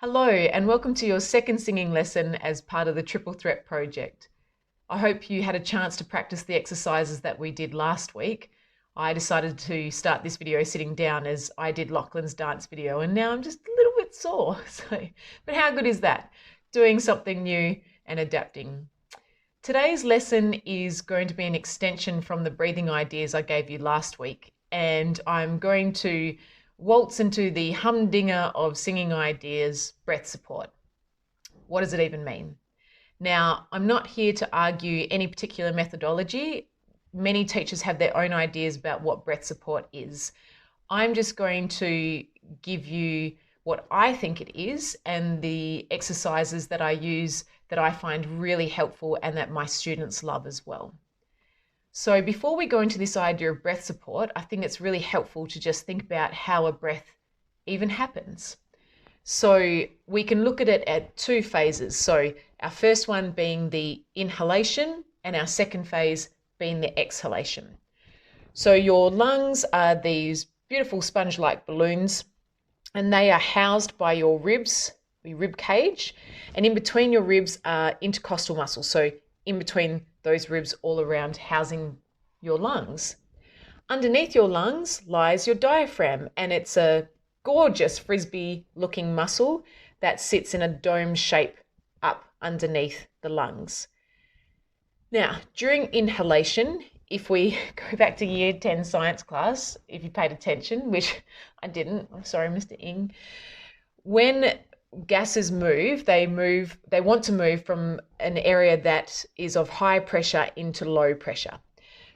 Hello, and welcome to your second singing lesson as part of the Triple Threat project. I hope you had a chance to practice the exercises that we did last week. I decided to start this video sitting down as I did Lachlan's dance video, and now I'm just a little bit sore. But how good is that? Doing something new and adapting. Today's lesson is going to be an extension from the breathing ideas I gave you last week, and I'm going to waltz into the humdinger of singing ideas, breath support. What does it even mean? Now, I'm not here to argue any particular methodology. Many teachers have their own ideas about what breath support is. I'm just going to give you what I think it is and the exercises that I use that I find really helpful and that my students love as well. So before we go into this idea of breath support, I think it's really helpful to just think about how a breath even happens. So we can look at it at two phases. So our first one being the inhalation and our second phase being the exhalation. So your lungs are these beautiful sponge-like balloons, and they are housed by your ribs, your rib cage, and in between your ribs are intercostal muscles. So in between those ribs all around housing your lungs. Underneath your lungs lies your diaphragm, and it's a gorgeous frisbee looking muscle that sits in a dome shape up underneath the lungs. Now, during inhalation, if we go back to year 10 science class, if you paid attention, which I didn't, I'm sorry, Mr. Ing, when gases move, they want to move from an area that is of high pressure into low pressure.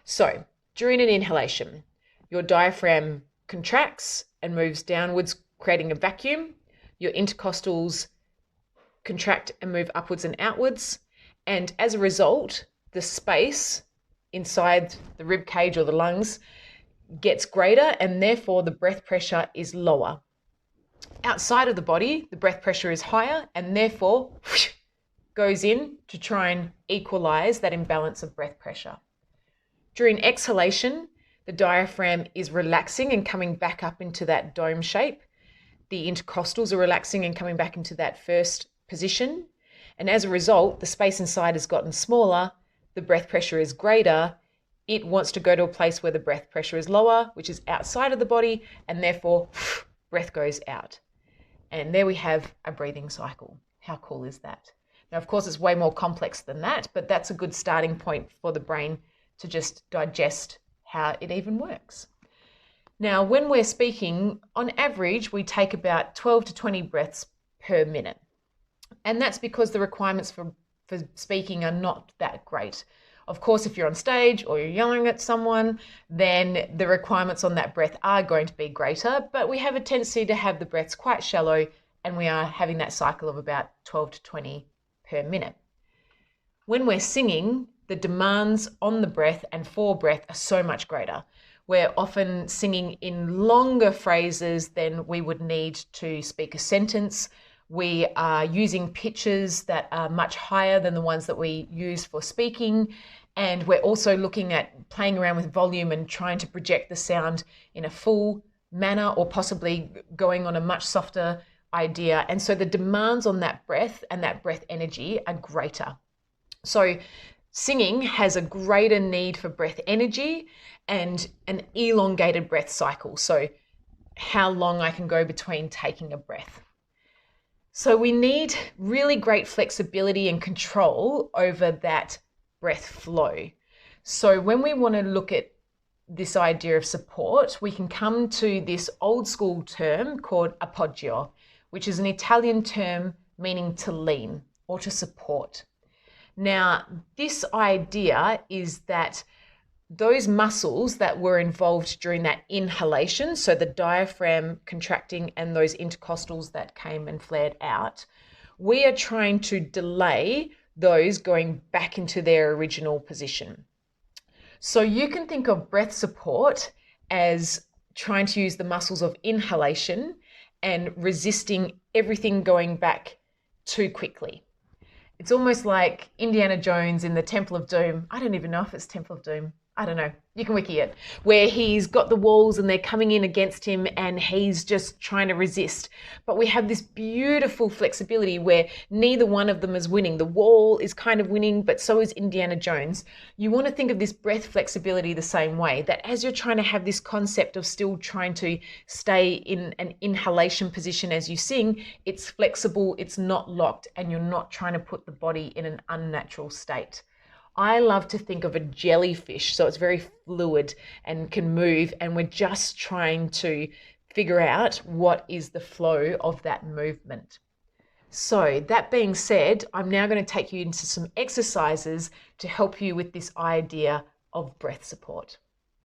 So during an inhalation, your diaphragm contracts and moves downwards, creating a vacuum. Your intercostals contract and move upwards and outwards. And as a result, the space inside the rib cage or the lungs gets greater, and therefore the breath pressure is lower. Outside of the body, the breath pressure is higher and therefore goes in to try and equalize that imbalance of breath pressure. During exhalation, the diaphragm is relaxing and coming back up into that dome shape. The intercostals are relaxing and coming back into that first position. And as a result, the space inside has gotten smaller, the breath pressure is greater. It wants to go to a place where the breath pressure is lower, which is outside of the body, and therefore breath goes out. And there we have a breathing cycle. How cool is that? Now, of course, it's way more complex than that, but that's a good starting point for the brain to just digest how it even works. Now, when we're speaking, on average, we take about 12 to 20 breaths per minute. And that's because the requirements for speaking are not that great. Of course, if you're on stage or you're yelling at someone, then the requirements on that breath are going to be greater, but we have a tendency to have the breaths quite shallow, and we are having that cycle of about 12 to 20 per minute. When we're singing, the demands on the breath and for breath are so much greater. We're often singing in longer phrases than we would need to speak a sentence. We are using pitches that are much higher than the ones that we use for speaking. And we're also looking at playing around with volume and trying to project the sound in a full manner, or possibly going on a much softer idea. And so the demands on that breath and that breath energy are greater. So singing has a greater need for breath energy and an elongated breath cycle. So how long I can go between taking a breath. So we need really great flexibility and control over that breath flow. So when we want to look at this idea of support, we can come to this old school term called appoggio, which is an Italian term meaning to lean or to support. Now, this idea is that those muscles that were involved during that inhalation, so the diaphragm contracting and those intercostals that came and flared out, we are trying to delay those going back into their original position. So you can think of breath support as trying to use the muscles of inhalation and resisting everything going back too quickly. It's almost like Indiana Jones in the Temple of Doom. I don't even know if it's Temple of Doom. I don't know, you can wiki it, where he's got the walls and they're coming in against him and he's just trying to resist. But we have this beautiful flexibility where neither one of them is winning. The wall is kind of winning, but so is Indiana Jones. You want to think of this breath flexibility the same way, that as you're trying to have this concept of still trying to stay in an inhalation position as you sing, it's flexible, it's not locked, and you're not trying to put the body in an unnatural state. I love to think of a jellyfish, so it's very fluid and can move, and we're just trying to figure out what is the flow of that movement. So that being said, I'm now going to take you into some exercises to help you with this idea of breath support.